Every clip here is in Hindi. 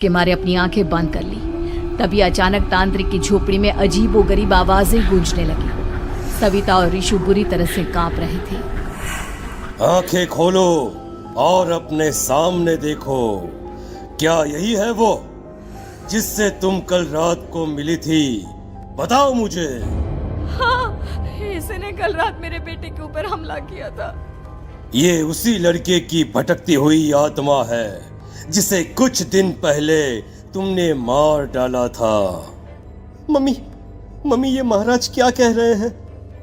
के मारे अपनी आंखें बंद कर ली। तभी अचानक तांत्रिक की झोपड़ी में अजीबोगरीब आवाजें गूंजने लगी। सविता और ऋषु बुरी तरह से कांप रहे थे। आंखें खोलो और अपने सामने देखो। क्या यही है वो जिससे तुम कल रात को मिली थी? बताओ मुझे। हाँ, इसने कल रात मेरे बेटे के ऊपर हमला किया था। ये उसी लड़के की भटकती हुई आत्मा है जिसे कुछ दिन पहले तुमने मार डाला था। मम्मी ये महाराज क्या कह रहे हैं?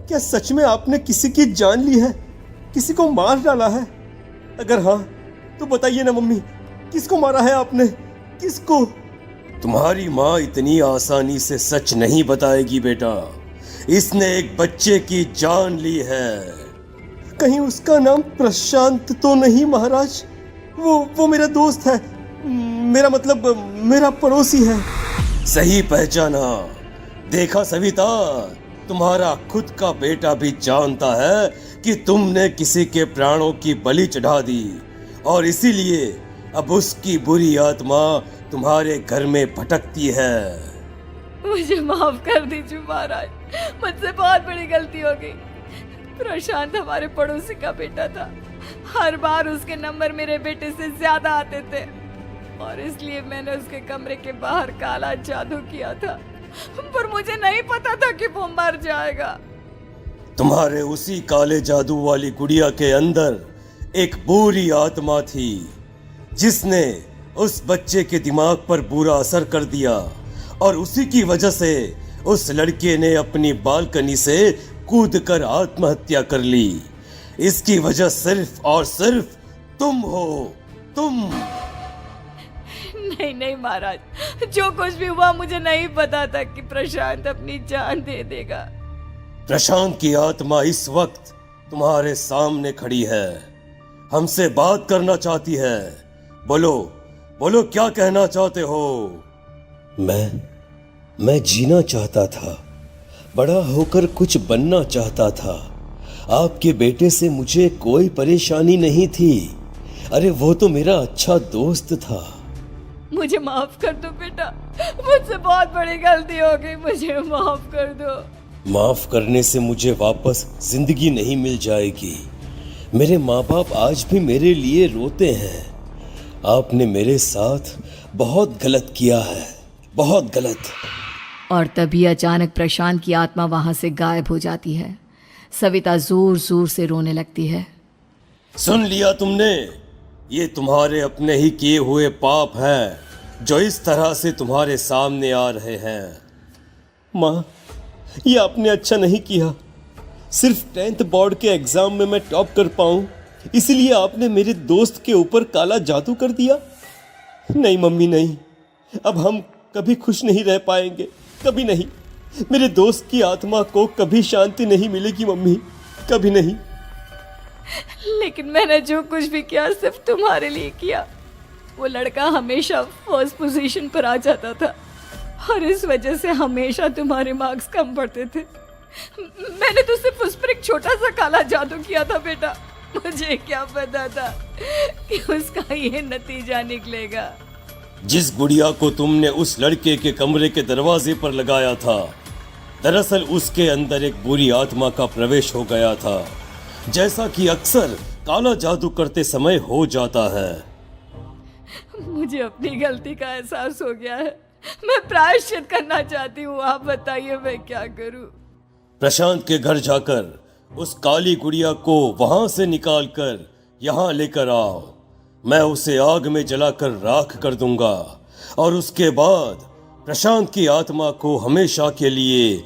क्या सच में आपने किसी की जान ली है? किसी को मार डाला है? अगर हाँ तो बताइए ना मम्मी, किसको मारा है आपने? किसको? तुम्हारी माँ इतनी आसानी से सच नहीं बताएगी बेटा। इसने एक बच्चे की जान ली है। कहीं उसका नाम प्रशांत तो नहीं महाराज? वो मेरा दोस्त है, मेरा मतलब मेरा पड़ोसी है। सही पहचाना। देखा सविता, तुम्हारा खुद का बेटा भी जानता है कि तुमने किसी के प्राणों की बलि चढ़ा दी और इसीलिए अब उसकी बुरी आत्मा तुम्हारे घर में भटकती है। मुझे माफ कर दीजिए महाराज, मुझसे बहुत बड़ी गलती हो गई। प्रशांत हमारे पड़ोसी का बेटा था। हर बार उसके नंबर मेरे बेटे से ज्यादा आते थे और इसलिए मैंने उसके कमरे के बाहर काला जादू किया था, पर मुझे नहीं पता था कि वो मर जाएगा। तुम्हारे उसी काले जादू वाली गुड़िया के अंदर एक बुरी आत्मा थी जिसने उस बच्चे के दिमाग पर बुरा असर कर दिया और उसी की वजह से उस लड़के ने अपनी बालकनी से कूदकर आत्महत्या कर ली। इसकी वजह सिर्फ और सिर्फ तुम हो, तुम। नहीं महाराज, जो कुछ भी हुआ मुझे नहीं पता था कि प्रशांत अपनी जान दे देगा। प्रशांत की आत्मा इस वक्त तुम्हारे सामने खड़ी है, हमसे बात करना चाहती है। बोलो बोलो, क्या कहना चाहते हो? मैं जीना चाहता था, बड़ा होकर कुछ बनना चाहता था। आपके बेटे से मुझे कोई परेशानी नहीं थी। अरे वो तो मेरा अच्छा दोस्त था। मुझे माफ कर दो बेटा, मुझसे बहुत बड़ी गलती हो गई, मुझे माफ कर दो। माफ करने से मुझे वापस जिंदगी नहीं मिल जाएगी। मेरे माँ बाप आज भी मेरे लिए रोते हैं। आपने मेरे साथ बहुत गलत किया है, बहुत गलत। और तभी अचानक प्रशांत की आत्मा वहां से गायब हो जाती है। सविता जोर जोर से रोने लगती है। सुन लिया तुमने? ये तुम्हारे अपने ही किए हुए पाप हैं जो इस तरह से तुम्हारे सामने आ रहे हैं। माँ, ये आपने अच्छा नहीं किया। सिर्फ 10th बोर्ड के एग्जाम में मैं टॉप कर पाऊं, इसलिए आपने मेरे दोस्त के ऊपर काला जादू कर दिया। नहीं मम्मी नहीं, अब हम कभी खुश नहीं रह पाएंगे, कभी नहीं। मेरे दोस्त की आत्मा को कभी शांति नहीं मिलेगी मम्मी, कभी नहीं। लेकिन मैंने जो कुछ भी किया सिर्फ तुम्हारे लिए किया। वो लड़का हमेशा फर्स्ट पोजीशन पर आ जाता था और इस वजह से हमेशा तुम्हारे मार्क्स कम पड़ते थे। मैंने तो सिर्फ उस पर एक छोटा सा काला जादू किया था बेटा। मुझे क्या पता था कि उसका ये नतीजा निकलेगा। जिस गुड़िया को तुमने उस लड़के के कमरे के दरवाजे पर लगाया था, दरअसल उसके अंदर एक बुरी आत्मा का प्रवेश हो गया था, जैसा कि अक्सर काला जादू करते समय हो जाता है। मुझे अपनी गलती का एहसास हो गया है। मैं प्रायश्चित करना चाहती हूँ, आप बताइए मैं क्या करूँ? प्रशांत के घर जाकर उस काली गुड़िया को वहां से निकालकर यहाँ लेकर आओ। मैं उसे आग में जलाकर राख कर दूंगा और उसके बाद प्रशांत की आत्मा को हमेशा के लिए